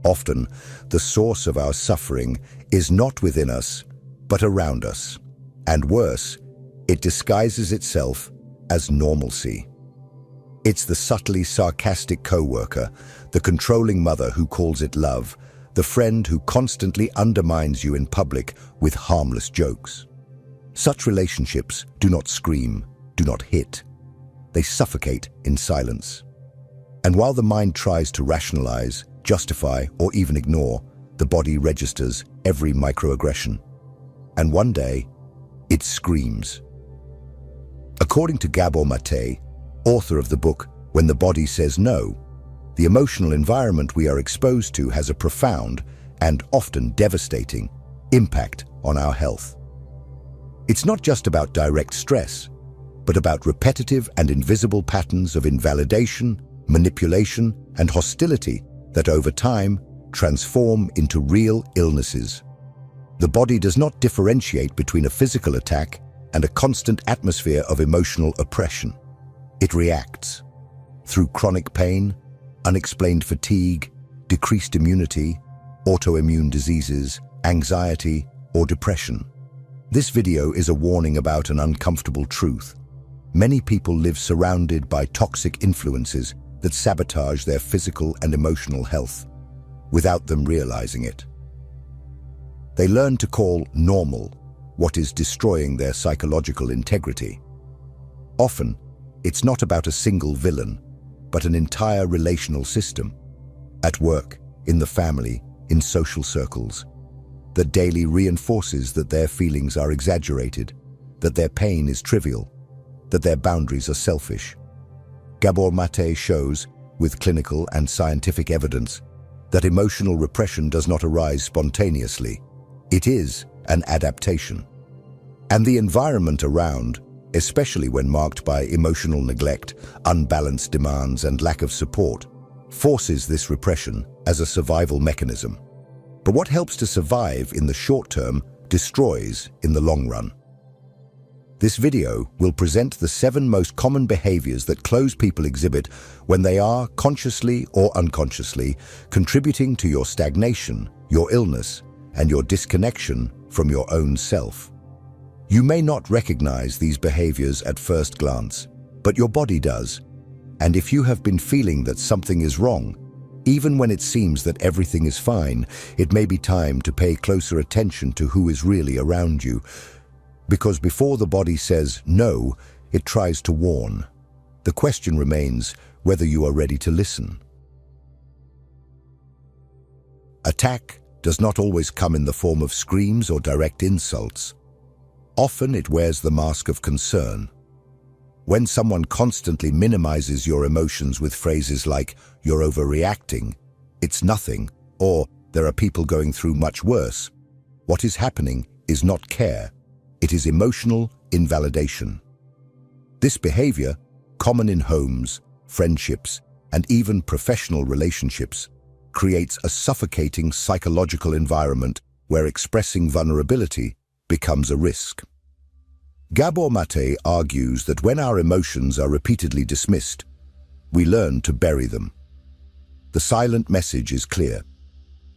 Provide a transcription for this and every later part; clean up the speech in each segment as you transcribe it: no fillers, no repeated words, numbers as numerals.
Often, the source of our suffering is not within us, but around us. And worse, it disguises itself as normalcy. It's the subtly sarcastic coworker, the controlling mother who calls it love, the friend who constantly undermines you in public with harmless jokes. Such relationships do not scream, do not hit. They suffocate in silence. And while the mind tries to rationalize, justify, or even ignore, the body registers every microaggression. And one day, it screams. According to Gabor Maté, author of the book When the Body Says No, the emotional environment we are exposed to has a profound and often devastating impact on our health. It's not just about direct stress, but about repetitive and invisible patterns of invalidation, manipulation, and hostility that over time transform into real illnesses. The body does not differentiate between a physical attack and a constant atmosphere of emotional oppression. It reacts through chronic pain, unexplained fatigue, decreased immunity, autoimmune diseases, anxiety, or depression. This video is a warning about an uncomfortable truth. Many people live surrounded by toxic influences that sabotage their physical and emotional health, without them realizing it. They learn to call normal what is destroying their psychological integrity. Often, it's not about a single villain, but an entire relational system, at work, in the family, in social circles, that daily reinforces that their feelings are exaggerated, that their pain is trivial, that their boundaries are selfish. Gabor Maté shows, with clinical and scientific evidence, that emotional repression does not arise spontaneously. It is an adaptation. And the environment around, especially when marked by emotional neglect, unbalanced demands, and lack of support, forces this repression as a survival mechanism. But what helps to survive in the short term destroys in the long run. This video will present the 7 most common behaviors that closed people exhibit when they are, consciously or unconsciously, contributing to your stagnation, your illness, and your disconnection from your own self. You may not recognize these behaviors at first glance, but your body does. And if you have been feeling that something is wrong, even when it seems that everything is fine, it may be time to pay closer attention to who is really around you. Because before the body says no, it tries to warn. The question remains whether you are ready to listen. Attack does not always come in the form of screams or direct insults. Often it wears the mask of concern. When someone constantly minimizes your emotions with phrases like, "You're overreacting," "It's nothing," or "There are people going through much worse," what is happening is not care. It is emotional invalidation. This behavior, common in homes, friendships, and even professional relationships, creates a suffocating psychological environment where expressing vulnerability becomes a risk. Gabor Maté argues that when our emotions are repeatedly dismissed, we learn to bury them. The silent message is clear.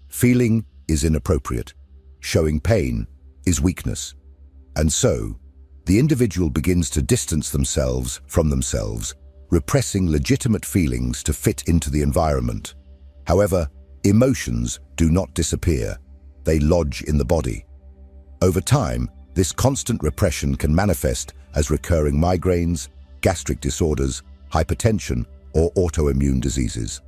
Feeling is inappropriate. Showing pain is weakness. And so, the individual begins to distance themselves from themselves, repressing legitimate feelings to fit into the environment. However, emotions do not disappear. They lodge in the body. Over time, this constant repression can manifest as recurring migraines, gastric disorders, hypertension, or autoimmune diseases.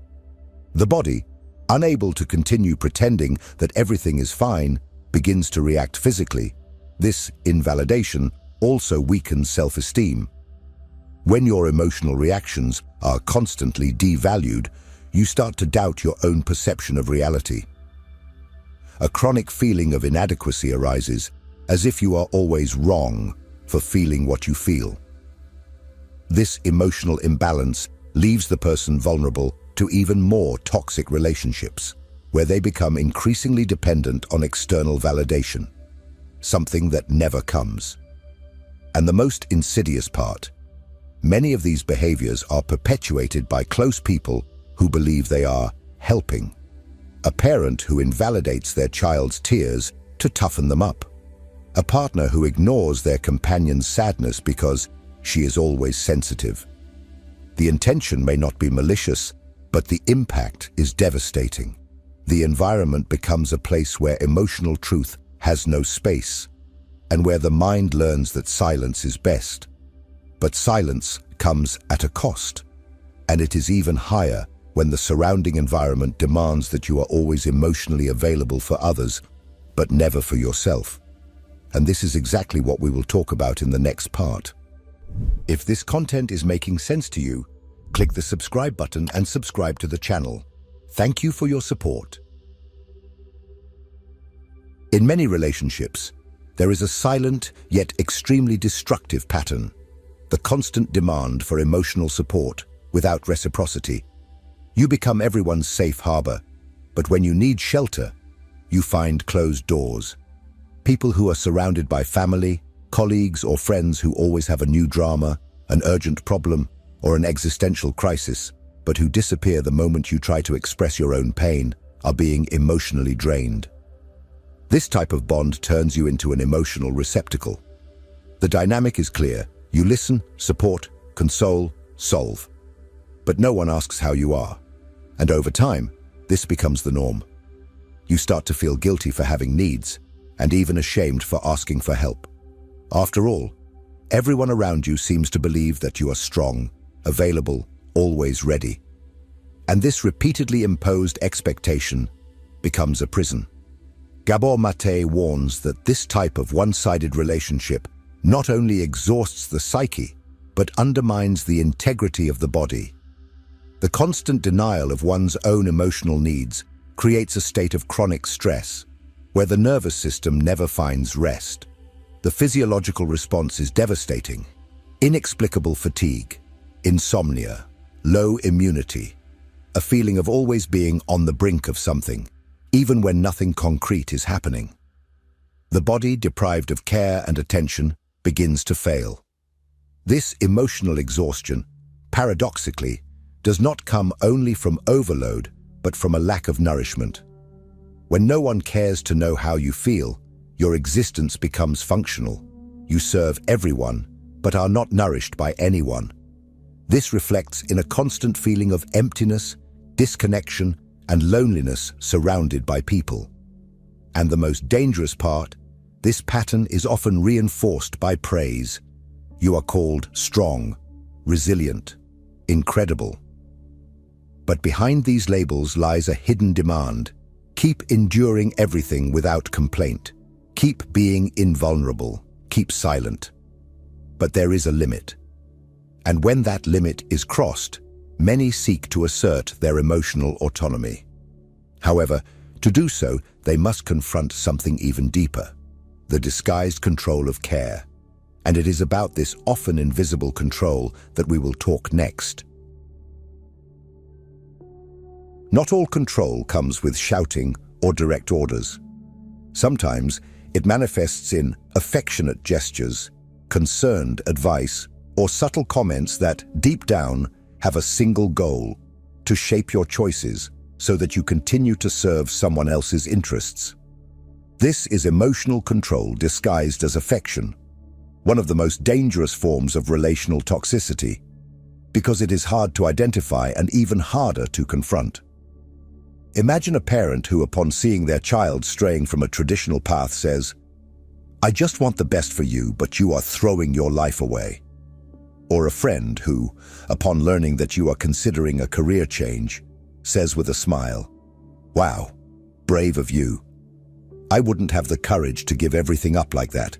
The body, unable to continue pretending that everything is fine, begins to react physically. This invalidation also weakens self-esteem. When your emotional reactions are constantly devalued, you start to doubt your own perception of reality. A chronic feeling of inadequacy arises, as if you are always wrong for feeling what you feel. This emotional imbalance leaves the person vulnerable to even more toxic relationships, where they become increasingly dependent on external validation, something that never comes. And the most insidious part, many of these behaviors are perpetuated by close people who believe they are helping. A parent who invalidates their child's tears to toughen them up. A partner who ignores their companion's sadness because she is always sensitive. The intention may not be malicious, but the impact is devastating. The environment becomes a place where emotional truth has no space, and where the mind learns that silence is best. But silence comes at a cost, and it is even higher when the surrounding environment demands that you are always emotionally available for others, but never for yourself. And this is exactly what we will talk about in the next part. If this content is making sense to you, click the subscribe button and subscribe to the channel. Thank you for your support. In many relationships, there is a silent yet extremely destructive pattern: the constant demand for emotional support without reciprocity. You become everyone's safe harbor, but when you need shelter, you find closed doors. People who are surrounded by family, colleagues, or friends who always have a new drama, an urgent problem, or an existential crisis, but who disappear the moment you try to express your own pain, are being emotionally drained. This type of bond turns you into an emotional receptacle. The dynamic is clear. You listen, support, console, solve. But no one asks how you are. And over time, this becomes the norm. You start to feel guilty for having needs, and even ashamed for asking for help. After all, everyone around you seems to believe that you are strong, available, always ready. And this repeatedly imposed expectation becomes a prison. Gabor Maté warns that this type of one-sided relationship not only exhausts the psyche, but undermines the integrity of the body. The constant denial of one's own emotional needs creates a state of chronic stress, where the nervous system never finds rest. The physiological response is devastating: inexplicable fatigue, insomnia, low immunity, a feeling of always being on the brink of something, even when nothing concrete is happening. The body, deprived of care and attention, begins to fail. This emotional exhaustion, paradoxically, does not come only from overload, but from a lack of nourishment. When no one cares to know how you feel, your existence becomes functional. You serve everyone, but are not nourished by anyone. This reflects in a constant feeling of emptiness, disconnection, and loneliness surrounded by people. And the most dangerous part, this pattern is often reinforced by praise. You are called strong, resilient, incredible. But behind these labels lies a hidden demand. Keep enduring everything without complaint. Keep being invulnerable. Keep silent. But there is a limit. And when that limit is crossed, many seek to assert their emotional autonomy. However, to do so, they must confront something even deeper: the disguised control of care. And it is about this often invisible control that we will talk next. Not all control comes with shouting or direct orders. Sometimes it manifests in affectionate gestures, concerned advice, or subtle comments that, deep down, have a single goal: to shape your choices so that you continue to serve someone else's interests. This is emotional control disguised as affection, one of the most dangerous forms of relational toxicity, because it is hard to identify and even harder to confront. Imagine a parent who, upon seeing their child straying from a traditional path, says, "I just want the best for you, but you are throwing your life away." Or a friend who, upon learning that you are considering a career change, says with a smile, "Wow, brave of you. I wouldn't have the courage to give everything up like that,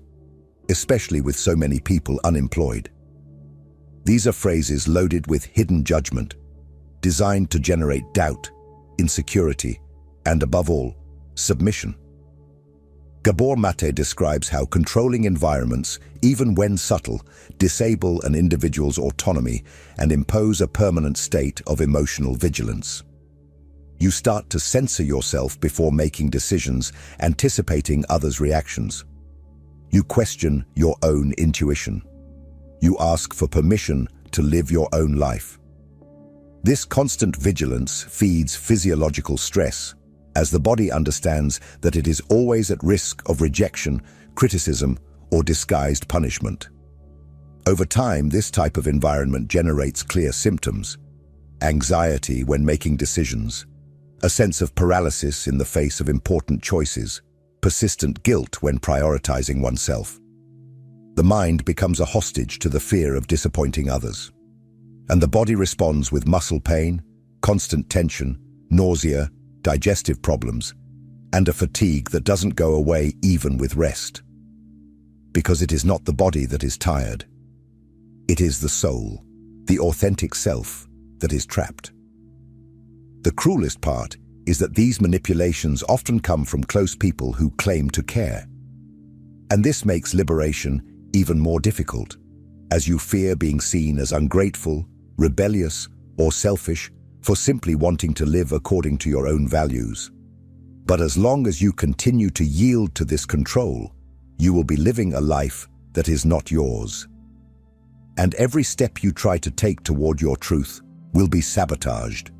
especially with so many people unemployed." These are phrases loaded with hidden judgment, designed to generate doubt, insecurity, and above all, submission. Gabor Maté describes how controlling environments, even when subtle, disable an individual's autonomy and impose a permanent state of emotional vigilance. You start to censor yourself before making decisions, anticipating others' reactions. You question your own intuition. You ask for permission to live your own life. This constant vigilance feeds physiological stress, as the body understands that it is always at risk of rejection, criticism, or disguised punishment. Over time, this type of environment generates clear symptoms: anxiety when making decisions, a sense of paralysis in the face of important choices, persistent guilt when prioritizing oneself. The mind becomes a hostage to the fear of disappointing others, and the body responds with muscle pain, constant tension, nausea, digestive problems, and a fatigue that doesn't go away even with rest. Because it is not the body that is tired. It is the soul, the authentic self, that is trapped. The cruelest part is that these manipulations often come from close people who claim to care. And this makes liberation even more difficult, as you fear being seen as ungrateful, rebellious, or selfish for simply wanting to live according to your own values. But as long as you continue to yield to this control, you will be living a life that is not yours. And every step you try to take toward your truth will be sabotaged,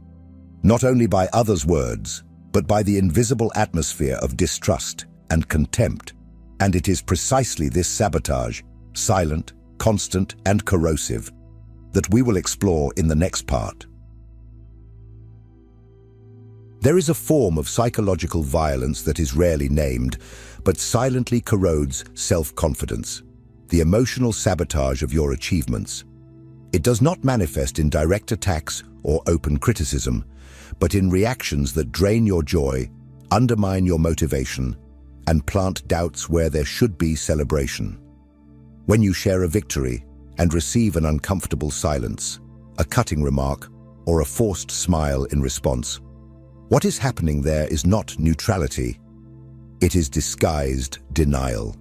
not only by others' words, but by the invisible atmosphere of distrust and contempt. And it is precisely this sabotage, silent, constant, and corrosive, that we will explore in the next part. There is a form of psychological violence that is rarely named, but silently corrodes self-confidence: the emotional sabotage of your achievements. It does not manifest in direct attacks or open criticism, but in reactions that drain your joy, undermine your motivation, and plant doubts where there should be celebration. When you share a victory and receive an uncomfortable silence, a cutting remark, or a forced smile in response, what is happening there is not neutrality. It is disguised denial.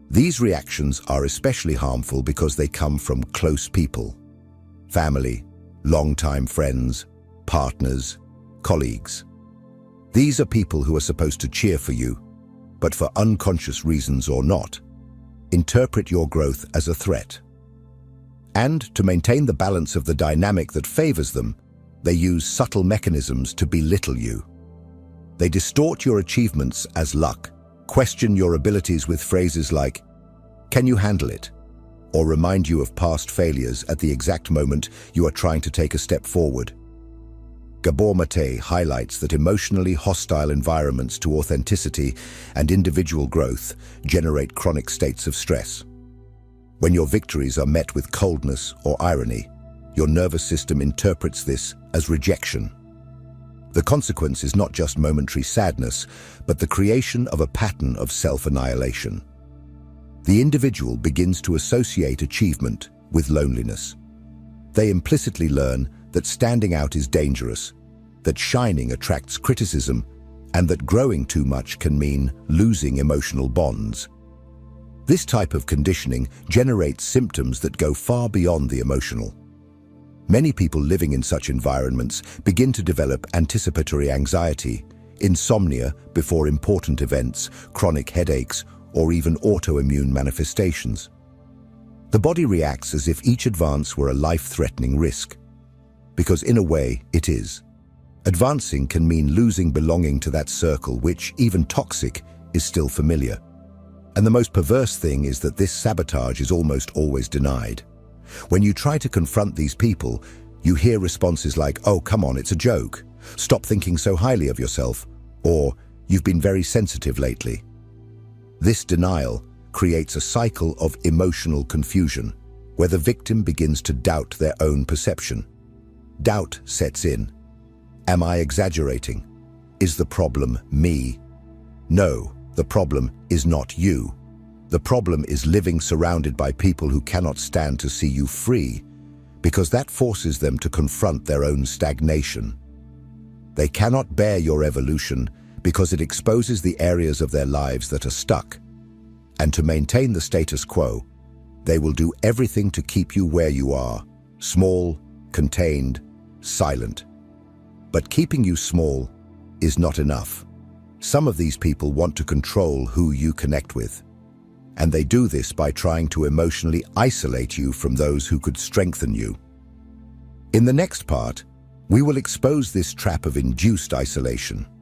These reactions are especially harmful because they come from close people: family, longtime friends, partners, colleagues. These are people who are supposed to cheer for you, but for unconscious reasons or not, interpret your growth as a threat. And to maintain the balance of the dynamic that favors them, they use subtle mechanisms to belittle you. They distort your achievements as luck, question your abilities with phrases like, "Can you handle it?" or remind you of past failures at the exact moment you are trying to take a step forward. Gabor Maté highlights that emotionally hostile environments to authenticity and individual growth generate chronic states of stress. When your victories are met with coldness or irony, your nervous system interprets this as rejection. The consequence is not just momentary sadness, but the creation of a pattern of self-annihilation. The individual begins to associate achievement with loneliness. They implicitly learn that standing out is dangerous, that shining attracts criticism, and that growing too much can mean losing emotional bonds. This type of conditioning generates symptoms that go far beyond the emotional. Many people living in such environments begin to develop anticipatory anxiety, insomnia before important events, chronic headaches, or even autoimmune manifestations. The body reacts as if each advance were a life-threatening risk, because in a way it is. Advancing can mean losing belonging to that circle which, even toxic, is still familiar. And the most perverse thing is that this sabotage is almost always denied. When you try to confront these people, you hear responses like, "Oh, come on, it's a joke. Stop thinking so highly of yourself," or "You've been very sensitive lately." This denial creates a cycle of emotional confusion, where the victim begins to doubt their own perception. Doubt sets in. Am I exaggerating? Is the problem me? No, the problem is not you. The problem is living surrounded by people who cannot stand to see you free, because that forces them to confront their own stagnation. They cannot bear your evolution because it exposes the areas of their lives that are stuck. And to maintain the status quo, they will do everything to keep you where you are, small, contained, silent. But keeping you small is not enough. Some of these people want to control who you connect with. and they do this by trying to emotionally isolate you from those who could strengthen you. In the next part, we will expose this trap of induced isolation.